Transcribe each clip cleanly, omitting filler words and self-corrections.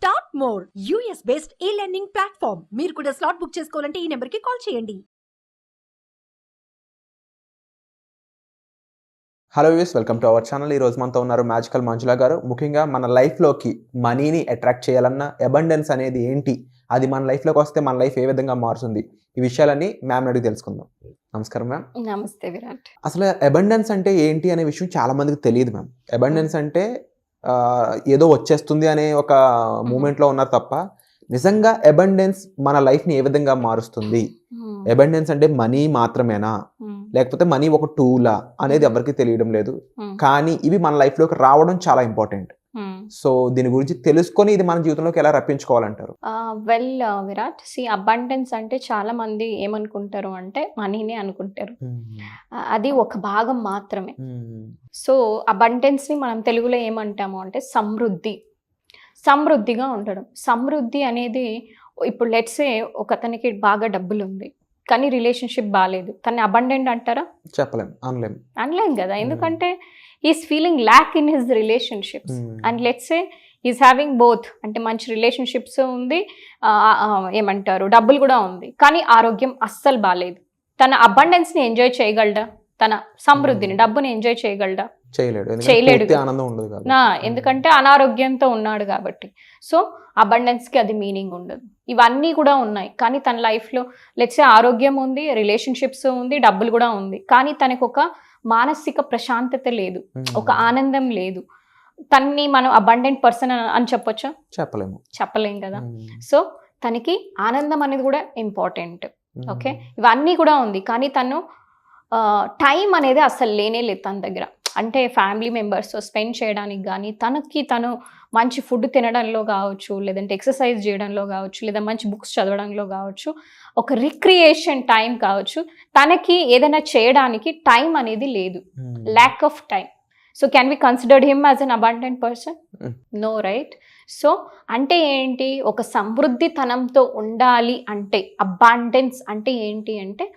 Start more US based ఈ learning platform. మీరు కూడా స్లాట్ బుక్ చేసుకోవాలంటే ఈ నెంబర్కి కాల్ చేయండి. Hello views, welcome to our channel. ఈరోజు మనతో ఉన్నారు మ్యాజికల్ మంజుల గారు. ముఖ్యంగా మన లైఫ్లోకి మనీని అట్రాక్ట్ చేయాలన్నా అబండెన్స్ అనేది ఏంటి, అది మన లైఫ్లోకి వస్తే మన లైఫ్ ఏ విధంగా మారుతుంది, ఈ విషయాలన్నీ మ్యామ్ అడిగి తెలుసుకుందాం. నమస్కారం మ్యామ్. నమస్తే విరాట్. అసలు అబండెన్స్ అంటే ఏంటి అనే విషయం చాలా మందికి తెలియదు మ్యామ్. అబండెన్స్ అంటే ఏదో వచ్చేస్తుంది అనే ఒక మూమెంట్లో ఉన్నారు తప్ప నిజంగా అబండెన్స్ మన లైఫ్ని ఏ విధంగా మారుస్తుంది, అబండెన్స్ అంటే మనీ మాత్రమేనా లేకపోతే మనీ ఒక టూలా అనేది ఎవరికి తెలియడం లేదు. కానీ ఇవి మన లైఫ్లోకి రావడం చాలా ఇంపార్టెంట్. సో దీని గురించి తెలుసుకొని ఇది మన జీవితంలోకి ఎలా రప్పించుకోవాలంటారు? వెల్ విరాట్, అబండెన్స్ అంటే చాలా మంది ఏమనుకుంటారు అంటే మనీనే అనుకుంటారు. అది ఒక భాగం మాత్రమే. సో అబండెన్స్ ని మనం తెలుగులో ఏమంటాము అంటే సమృద్ధిగా ఉండడం. సమృద్ధి అనేది ఇప్పుడు లెట్సే ఒక అతనికి బాగా డబ్బులు ఉంది కానీ రిలేషన్షిప్ బాగాలేదు, తను అబండెంట్ అంటారా? అనలేం కదా, ఎందుకంటే is feeling lakh in his relationships. And let's say is having both, అంటే మంచి రిలేషన్షిప్స్ ఉంది, ఏమంటారు డబ్బులు కూడా ఉంది, కానీ ఆరోగ్యం అస్సలు బాగాలేదు. తన అబండెన్స్ని ఎంజాయ్ చేయగలడా? తన సమృద్ధిని, డబ్బుని ఎంజాయ్ చేయగలడా? చేయలేడు. ఎందుకంటే అనారోగ్యంతో ఉన్నాడు కాబట్టి. సో అబండెన్స్కి అది మీనింగ్ ఉండదు. ఇవన్నీ కూడా ఉన్నాయి కానీ తన లైఫ్లో లెట్స్ ఆరోగ్యం ఉంది, రిలేషన్షిప్స్ ఉంది, డబ్బులు కూడా ఉంది, కానీ తనకు ఒక మానసిక ప్రశాంతత లేదు, ఒక ఆనందం లేదు. తన్ని మనం అబండెంట్ పర్సన్ అని చెప్పొచ్చా? చెప్పలేం కదా. సో తనకి ఆనందం అనేది కూడా ఇంపార్టెంట్. ఓకే, ఇవన్నీ కూడా ఉంది కానీ తను టైం అనేది అసలు లేనే లేదు తన దగ్గర. అంటే ఫ్యామిలీ మెంబర్స్తో స్పెండ్ చేయడానికి కానీ, తను మంచి ఫుడ్ తినడంలో కావచ్చు, లేదంటే ఎక్సర్సైజ్ చేయడంలో కావచ్చు, లేదా మంచి బుక్స్ చదవడంలో కావచ్చు, ఒక రిక్రియేషన్ టైం కావచ్చు, తనకి ఏదైనా చేయడానికి టైం అనేది లేదు, lack of time. So can we considered him as an abundant person? No, right? So అంటే ఏంటి, ఒక సమృద్ధితనంతో ఉండాలి అంటే అబాండెన్స్ అంటే ఏంటి అంటే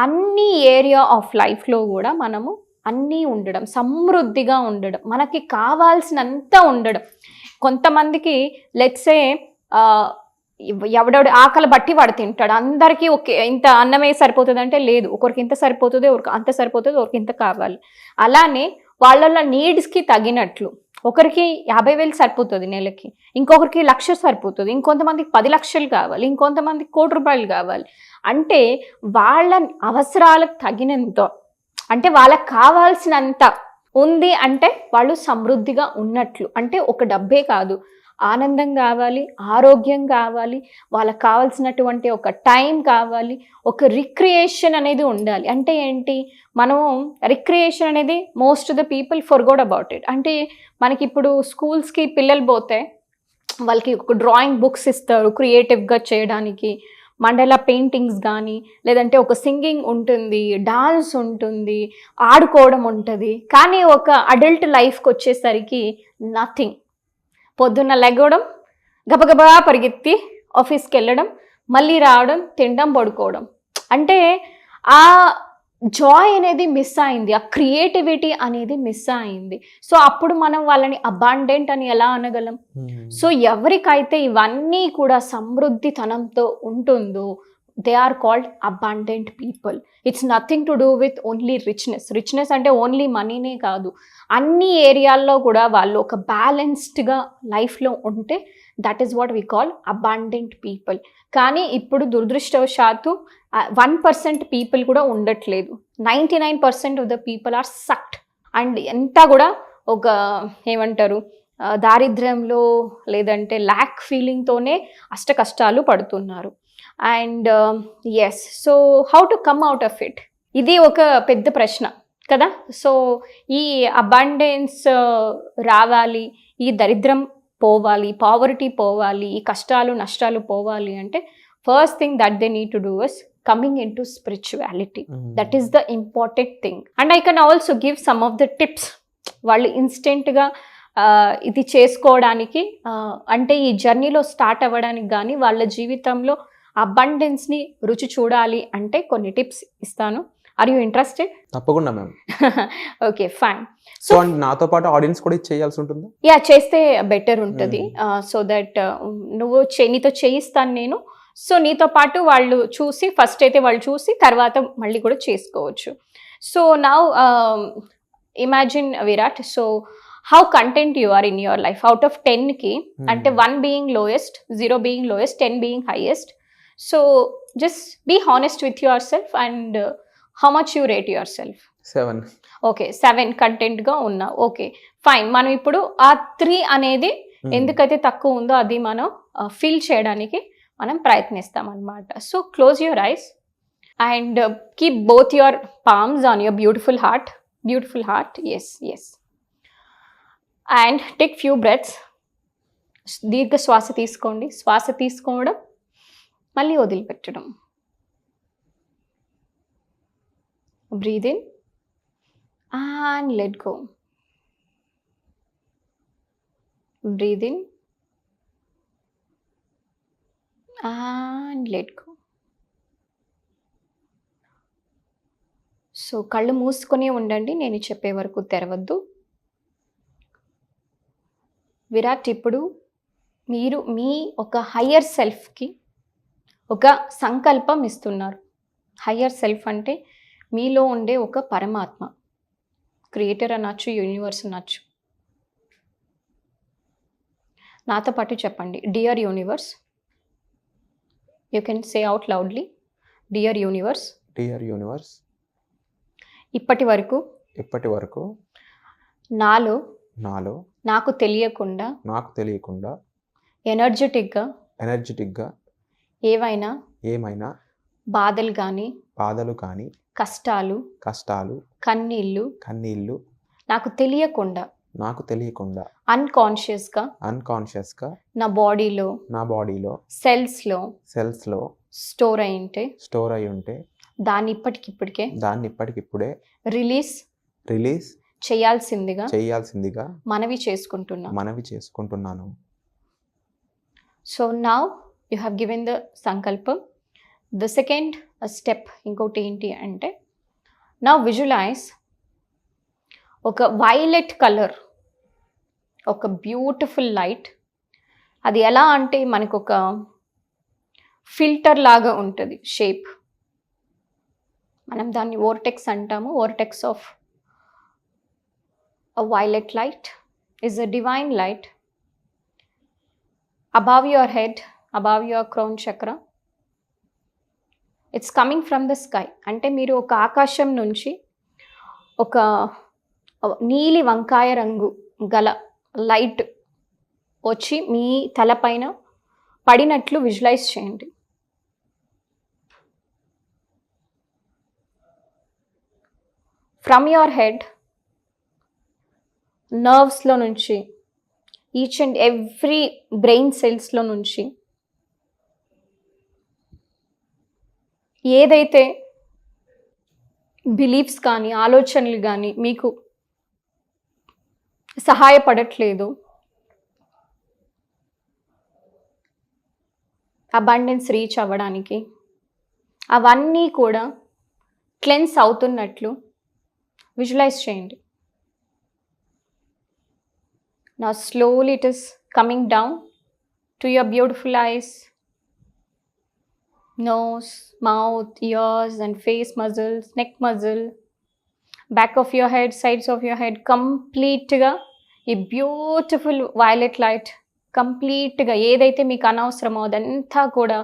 అన్ని ఏరియా ఆఫ్ లైఫ్లో కూడా మనము అన్నీ ఉండడం, సమృద్ధిగా ఉండడం, మనకి కావాల్సినంత ఉండడం. కొంతమందికి లెట్సే ఎవడెవడు ఆకలి బట్టి వాడు తింటాడు, అందరికీ ఒకే ఇంత అన్నమే సరిపోతుంది అంటే లేదు, ఒకరికి ఇంత సరిపోతుంది, ఒకరికి అంత సరిపోతుంది, ఒకరికి ఇంత కావాలి. అలానే వాళ్ళ నీడ్స్కి తగినట్లు ఒకరికి 50,000 సరిపోతుంది నెలకి, ఇంకొకరికి 1,00,000 సరిపోతుంది, ఇంకొంతమందికి 10 లక్షలు కావాలి, ఇంకొంతమందికి 1,00,00,000 రూపాయలు కావాలి. అంటే వాళ్ళ అవసరాలకు తగినంత, అంటే వాళ్ళకి కావాల్సినంత ఉంది అంటే వాళ్ళు సమృద్ధిగా ఉన్నట్లు. అంటే ఒక డబ్బే కాదు, ఆనందం కావాలి, ఆరోగ్యం కావాలి, వాళ్ళకి కావాల్సినటువంటి ఒక టైం కావాలి, ఒక రిక్రియేషన్ అనేది ఉండాలి. అంటే ఏంటి, మనము రిక్రియేషన్ అనేది most of the people forgot about it. అంటే మనకి ఇప్పుడు స్కూల్స్కి పిల్లలు పోతే వాళ్ళకి ఒక డ్రాయింగ్ బుక్స్ ఇస్తారు క్రియేటివ్గా చేయడానికి, మండల పెయింటింగ్స్ కానీ, లేదంటే ఒక సింగింగ్ ఉంటుంది, డాన్స్ ఉంటుంది, ఆడుకోవడం ఉంటుంది. కానీ ఒక అడల్ట్ లైఫ్కి వచ్చేసరికి నథింగ్. పొద్దున్న లెగవడం, గబగబా పరిగెత్తి ఆఫీస్కి వెళ్ళడం, మళ్ళీ రావడం, తినడం, పడుకోవడం. అంటే ఆ జాయ్ అనేది మిస్ అయింది, ఆ క్రియేటివిటీ అనేది మిస్ అయింది. సో అప్పుడు మనం వాళ్ళని అబాండెంట్ అని ఎలా అనగలం? సో ఎవరికైతే ఇవన్నీ కూడా సమృద్ధితనంతో ఉంటుందో they are called abundant people. It's nothing to do with only richness అంటే ఓన్లీ మనీనే కాదు, అన్ని ఏరియాల్లో కూడా వాళ్ళు ఒక బ్యాలెన్స్డ్గా లైఫ్లో ఉంటే that is what we call abundant people. కానీ ఇప్పుడు దురదృష్టవశాత్తు 1% పీపుల్ కూడా ఉండట్లేదు. 99% of the people are sucked. And ఎంత కూడా ఒక ఏమంటారు దారిద్ర్యంలో లేదంటే ల్యాక్ ఫీలింగ్తోనే అష్ట కష్టాలు పడుతున్నారు. And yes, so how to come out of it, ఇది ఒక పెద్ద ప్రశ్న కదా. సో ఈ అబాండెన్స్ రావాలి, ఈ దరిద్రం పోవాలి, పావర్టీ పోవాలి, ఈ కష్టాలు నష్టాలు పోవాలి అంటే first thing that they need to do is coming into spirituality. That is the important thing. And I can also give some of the tips. వాళ్ళు ఇన్స్టెంట్గా ఇది చేసుకోవడానికి, అంటే ఈ జర్నీలో స్టార్ట్ అవ్వడానికి కానీ, వాళ్ళ జీవితంలో అబండెన్స్ని రుచి చూడాలి అంటే కొన్ని టిప్స్ ఇస్తాను. Are you interested? తప్పకుండా ma'am. Okay fine. So and నాతో పాటు ఆడియన్స్ కూడా ఇది చేయాల్సి ఉంటుందా? యా, చేస్తే బెటర్ ఉంటుంది. సో దట్ నువ్వు నీతో చేయిస్తాను నేను. సో నీతో పాటు వాళ్ళు చూసి ఫస్ట్ అయితే వాళ్ళు చూసి తర్వాత మళ్ళీ కూడా చేసుకోవచ్చు. So now imagine Virat, so how content you are in your life out of 10కి, అంటే 1 being lowest, 0 being lowest, 10 being highest. So just be honest with yourself and how much you rate yourself? 7. Okay 7 కంటెంట్గా ఉన్నావు. Okay fine. మనం ఇప్పుడు ఆ 3 అనేది ఎందుకైతే తక్కువ ఉందో అది మనం ఫిల్ చేయడానికి మనం ప్రయత్నిస్తాం అన్నమాట. So close your eyes and keep both your palms on your beautiful heart. Yes. And take few breaths. దీర్ఘ శ్వాస తీసుకోండి. శ్వాస తీసుకోవడం, మళ్ళీ వదిలిపెట్టడం. Breathe in and let go. Breathe in and let go. So కళ్ళు మూసుకొని ఉండండి, నేను చెప్పే వరకు తెరవద్దు. విరాట్, ఇప్పుడు మీరు మీ ఒక హయ్యర్ సెల్ఫ్కి ఒక సంకల్పం ఇస్తున్నారు. హయ్యర్ సెల్ఫ్ అంటే మీలో ఉండే ఒక పరమాత్మ, క్రియేటర్ అనొచ్చు, యూనివర్స్ అనొచ్చు. నాతో పాటు చెప్పండి, dear universe. You can say out loudly, dear universe. Dear universe, ఇప్పటి వరకు నాలో నాకు తెలియకుండా ఎనర్జెటిక్గా ఏమైనా బాధలు కానీ కష్టాలు కన్నీళ్ళు నాకు తెలియకుండా అన్కాన్షియస్గా నా బాడీలో సెల్స్లో స్టోర్ అయి ఉంటే దాన్ని ఇప్పటికిప్పుడే రిలీజ్ చేయాల్సిందిగా మనవి చేసుకుంటున్నాను. So now you have given the సంకల్పం. ద సెకండ్ స్టెప్ ఇంకోటి ఏంటి అంటే, నౌ విజువలైజ్ ఒక వైలెట్ కలర్, ఒక బ్యూటిఫుల్ లైట్. అది ఎలా అంటే మనకు ఒక ఫిల్టర్ లాగా ఉంటుంది షేప్. మనం దాన్ని వోర్టెక్స్ అంటాము. Vortex of a violet light is a divine light above your head, above your crown chakra. It's coming from the sky. అంటే మీరు ఒక ఆకాశం నుంచి ఒక నీలి వంకాయ రంగు గల లైట్ వచ్చి మీ తలపైన పడినట్లు విజువలైజ్ చేయండి. ఫ్రమ్ యువర్ హెడ్, నర్వ్స్లో నుంచి, ఈచ్ అండ్ ఎవ్రీ బ్రెయిన్ సెల్స్లో నుంచి ఏదైతే బిలీఫ్స్ కానీ ఆలోచనలు కానీ మీకు సహాయపడట్లేదు, అబండెన్స్ రీచ్ అవ్వడానికి, అవన్నీ కూడా క్లెన్స్ అవుతున్నట్లు విజువలైజ్ చేయండి. Now slowly it is coming down to your beautiful eyes, nose, mouth, ears and face muscles, neck muscle, back of your head, sides of your head. Complete ga ee beautiful violet light complete ga edaithe meeku anavasaramo adantha kuda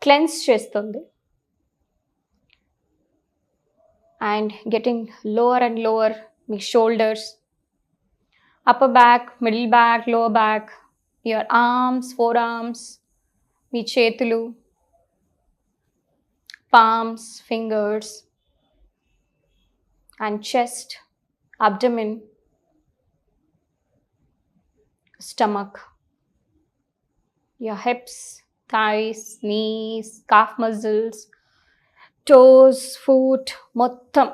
cleanse chestundi. And getting lower and lower, me shoulders, upper back, middle back, lower back, your arms, forearms, మీ చేతులు, palms, fingers, and chest, abdomen, stomach, your hips, thighs, knees, calf muscles, toes, foot, మొత్తం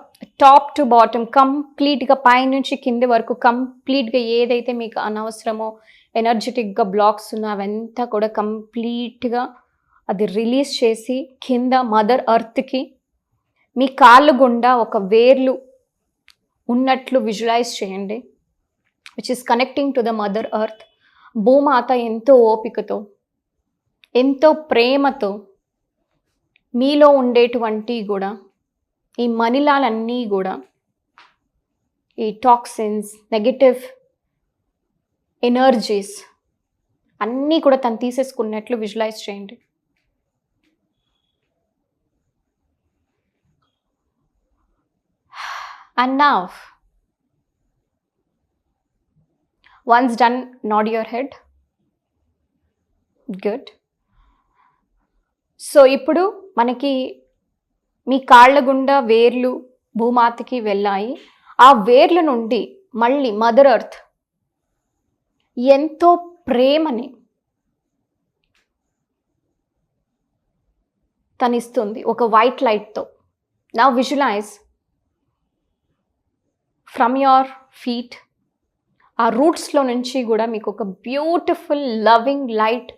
top to bottom కంప్లీట్గా పైనుంచి కింది వరకు కంప్లీట్గా ఏదైతే మీకు అనవసరమో ఎనర్జెటిక్గా బ్లాక్స్ ఉన్నా అవంతా కూడా కంప్లీట్గా అది రిలీజ్ చేసి కింద మదర్ ఎర్త్కి మీ కాళ్ళు గుండా ఒక వేర్లు ఉన్నట్లు విజువలైజ్ చేయండి, which is connecting to the mother earth. భూమాత ఎంతో ఓపికతో, ఎంతో ప్రేమతో మీలో ఉండేటువంటి కూడా ఈ మనిలాలన్నీ కూడా, ఈ టాక్సిన్స్, నెగటివ్ ఎనర్జీస్ అన్నీ కూడా తను తీసేసుకున్నట్లు విజువలైజ్ చేయండి. And now, once done, nod your head. Good. So ఇప్పుడు మనకి మీ కాళ్ళ గుండా వేర్లు భూమాతకి వెళ్ళాయి. ఆ వేర్ల నుండి మళ్ళీ మదర్ ఎర్త్ ఎంతో ప్రేమని తనిస్తుంది ఒక వైట్ లైట్తో. Now visualise from your feet, ఆ రూట్స్లో నుంచి కూడా మీకు ఒక beautiful loving light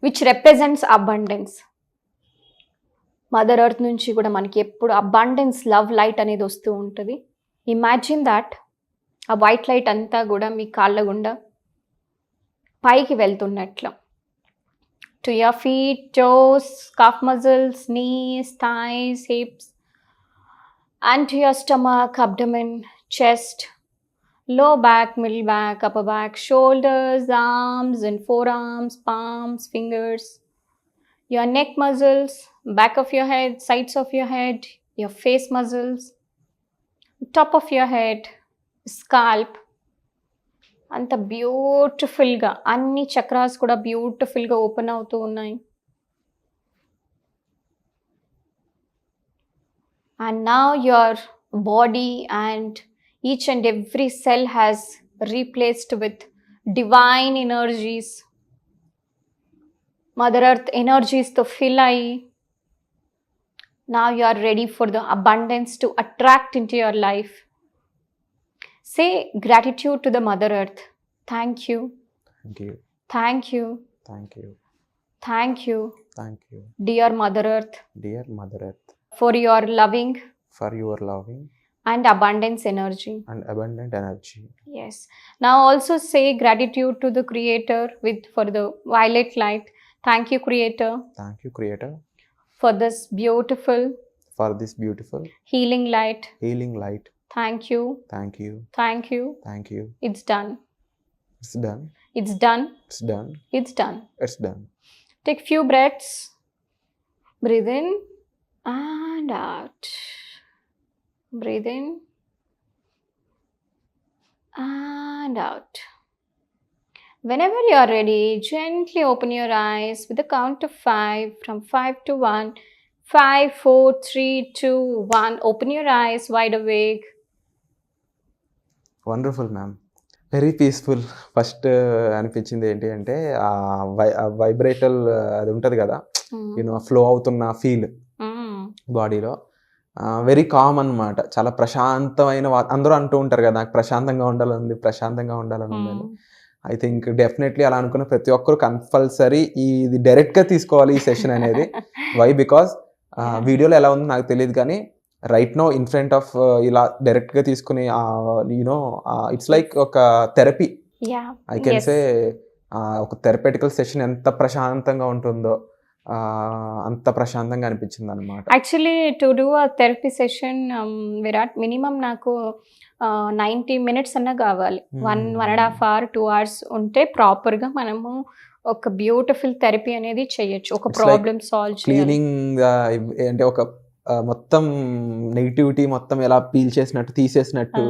which represents abundance. Mother earth నుంచి కూడా మనకి ఎప్పుడు అబండెన్స్, లవ్ లైట్ అనేది వస్తూ ఉంటుంది. ఇమాజిన్ దాట్ ఆ వైట్ లైట్ అంతా కూడా మీ కాళ్ళ గుండా పైకి వెళ్తున్నట్లు. To your feet, toes, calf muscles, knees, thighs, hips, and to your stomach, abdomen, chest, low back, middle back, upper back, shoulders, arms and forearms, palms, fingers, your neck muscles, back of your head, sides of your head, your face muscles, top of your head, scalp. అంత బ్యూటిఫుల్గా అన్ని chakras కూడా బ్యూటిఫుల్గా ఓపెన్ అవుతూ ఉన్నాయి. And now your body and each and every cell has replaced with divine energies. Mother earth ఎనర్జీస్తో fill అయ్యి now you are ready for the abundance to attract into your life. Say gratitude to the Mother Earth. Thank you. Thank you. Thank you. Thank you. Thank you. Thank you. Dear Mother Earth. Dear Mother Earth. For your loving. For your loving. And abundance energy. And abundant energy. Yes. Now also say gratitude to the Creator for the violet light. Thank you, Creator. Thank you, Creator. For this beautiful. For this beautiful. Healing light. Healing light. Thank you. Thank you. Thank you. Thank you. It's done. It's done. It's done. It's done. It's done. It's done. Take few breaths. Breathe in and out. Breathe in and out. Whenever you are ready, gently open your eyes with a count of 5, from 5 to 1. 5, 4, 3, 2, 1. Open your eyes wide awake. Wonderful ma'am, very peaceful. First అనిపించింది ఏంటి అంటే వైబ్రేటల్ అది ఉంటుంది కదా, flow అవుతున్న feel బాడీలో, very calm అన్నమాట. చాలా ప్రశాంతమైన అందరూ అంటూ ఉంటారు కదా, నాకు ప్రశాంతంగా ఉండాలని ఉందని. ఐ థింక్ డెఫినెట్లీ అలా అనుకున్న ప్రతి ఒక్కరు కంపల్సరీ ఇది డైరెక్ట్గా తీసుకోవాలి ఈ సెషన్ అనేది. వై? బికాస్ వీడియోలో ఎలా ఉందో నాకు తెలియదు, కానీ right now in front of ఇలా డైరెక్ట్గా తీసుకుని ఇట్స్ లైక్ ఒక థెరపీ. ఐ కెన్ సే ఒక థెరపెటికల్ సెషన్ ఎంత ప్రశాంతంగా ఉంటుందో అంత ప్రశాంతంగా అనిపించింది అనమాట. Actually to do a therapy session Virat, minimum నాకు 90 minutes అన్నా కావాలి. 1.5 hour 2 hours ఉంటే ప్రాపర్గా మనము ఒక బ్యూటిఫుల్ థెరపీ అనేది చేయొచ్చు, ఒక ప్రాబ్లమ్ సాల్వ్ క్లీనింగ్. అంటే ఒక మొత్తం నెగిటివిటీ మొత్తం ఎలా పీల్ చేసినట్టు తీసేసినట్టు,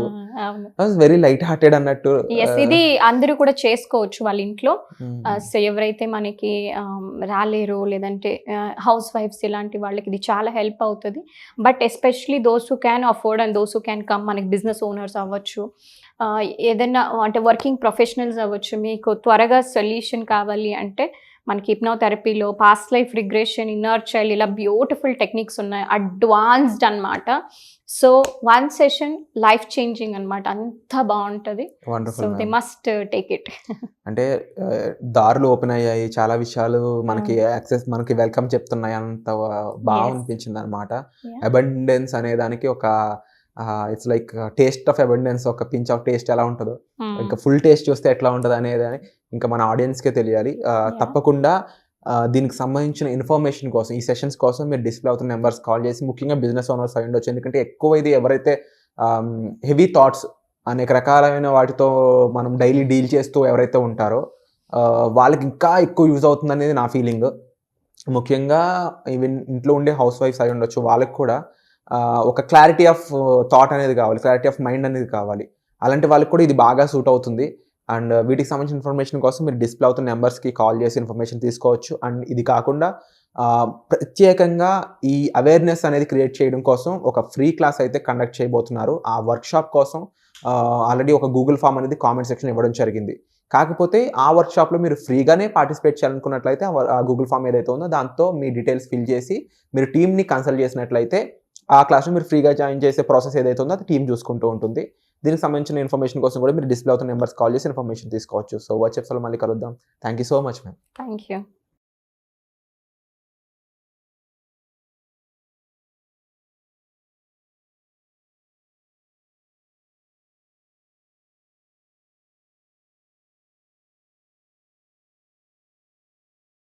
వెరీ లైట్ హార్టెడ్ అన్నట్టు. ఇది అందరూ కూడా చేసుకోవచ్చు వాళ్ళ ఇంట్లో. సో ఎవరైతే మనకి రాలేరు, లేదంటే హౌస్ వైఫ్స్ ఇలాంటి వాళ్ళకి ఇది చాలా హెల్ప్ అవుతుంది. But especially those who can afford and those who can come, మనకి బిజినెస్ ఓనర్స్ అవ్వచ్చు, ఏదైనా అంటే వర్కింగ్ ప్రొఫెషనల్స్ అవ్వచ్చు, మీకు త్వరగా సొల్యూషన్ కావాలి అంటే మనకి హిప్నోథెరపీలో past life regression, inner child ఇలా బ్యూటిఫుల్ టెక్నిక్స్ ఉన్నాయి, అడ్వాన్స్డ్ అన్నమాట. So one session life changing అన్నమాట, అంత బాగుంటుంది. So wonderful they must take it. అంటే దారులు ఓపెన్ అయ్యాయి, చాలా విషయాలు మనకి యాక్సెస్, మనకి వెల్కమ్ చెప్తున్నాయి, అంత బాగా Yes. అనిపించింది అనమాట. Yeah. అబండెన్స్ అనే దానికి ఒక it's like taste of abundance, ఒక పించ్ ఆఫ్ టేస్ట్ ఎలా ఉంటుందో, ఇంకా ఫుల్ టేస్ట్ చూస్తే ఎట్లా ఉంటుంది అనేది ఇంకా మన ఆడియన్స్కే తెలియాలి. తప్పకుండా దీనికి సంబంధించిన ఇన్ఫర్మేషన్ కోసం, ఈ సెషన్స్ కోసం మీరు డిస్ప్లే అవుతున్న నెంబర్స్ కాల్ చేసి, ముఖ్యంగా బిజినెస్ ఓనర్స్ అయి ఉండొచ్చు, ఎందుకంటే ఎక్కువ ఇది ఎవరైతే హెవీ థాట్స్ అనేక రకాలైన వాటితో మనం డైలీ డీల్ చేస్తూ ఎవరైతే ఉంటారో వాళ్ళకి ఇంకా ఎక్కువ యూజ్ అవుతుంది అనేది నా ఫీలింగ్. ముఖ్యంగా ఈవెన్ ఇంట్లో ఉండే హౌస్ వైఫ్స్ అయి ఉండొచ్చు, వాళ్ళకి కూడా ఒక క్లారిటీ ఆఫ్ థాట్ అనేది కావాలి, క్లారిటీ ఆఫ్ మైండ్ అనేది కావాలి. అలాంటి వాళ్ళకి కూడా ఇది బాగా సూట్ అవుతుంది. అండ్ వీటికి సంబంధించిన ఇన్ఫర్మేషన్ కోసం మీరు డిస్ప్లే అవుతున్న నెంబర్స్కి కాల్ చేసి ఇన్ఫర్మేషన్ తీసుకోవచ్చు. అండ్ ఇది కాకుండా ప్రత్యేకంగా ఈ అవేర్నెస్ అనేది క్రియేట్ చేయడం కోసం ఒక ఫ్రీ క్లాస్ అయితే కండక్ట్ చేయబోతున్నారు. ఆ వర్క్షాప్ కోసం ఆల్రెడీ ఒక గూగుల్ ఫామ్ అనేది కామెంట్ సెక్షన్ ఇవ్వడం జరిగింది. కాకపోతే ఆ వర్క్షాప్లో మీరు ఫ్రీగానే పార్టిసిపేట్ చేయాలనుకున్నట్లయితే ఆ గూగుల్ ఫామ్ ఏదైతే ఉందో దాంతో మీ డీటెయిల్స్ ఫిల్ చేసి మీరు టీమ్ని కన్సల్ట్ చేసినట్లయితే ఆ క్లాస్లో మీరు ఫ్రీగా జాయిన్ చేసే ప్రాసెస్ ఏదైతే ఉందో అది టీమ్ చూసుకుంటూ ఉంటుంది. దీనికి సంబంధించిన ఇన్ఫర్మేషన్ కోసం కూడా మీరు డిస్ప్లే అవుతున్న నెంబర్స్ కాల్ చేసి ఇన్ఫర్మేషన్ తీసుకోవచ్చు. సో వచ్చే ఎపిసోడ్లో మళ్ళీ కలుద్దాం. Thank you so much ma'am. Thank you.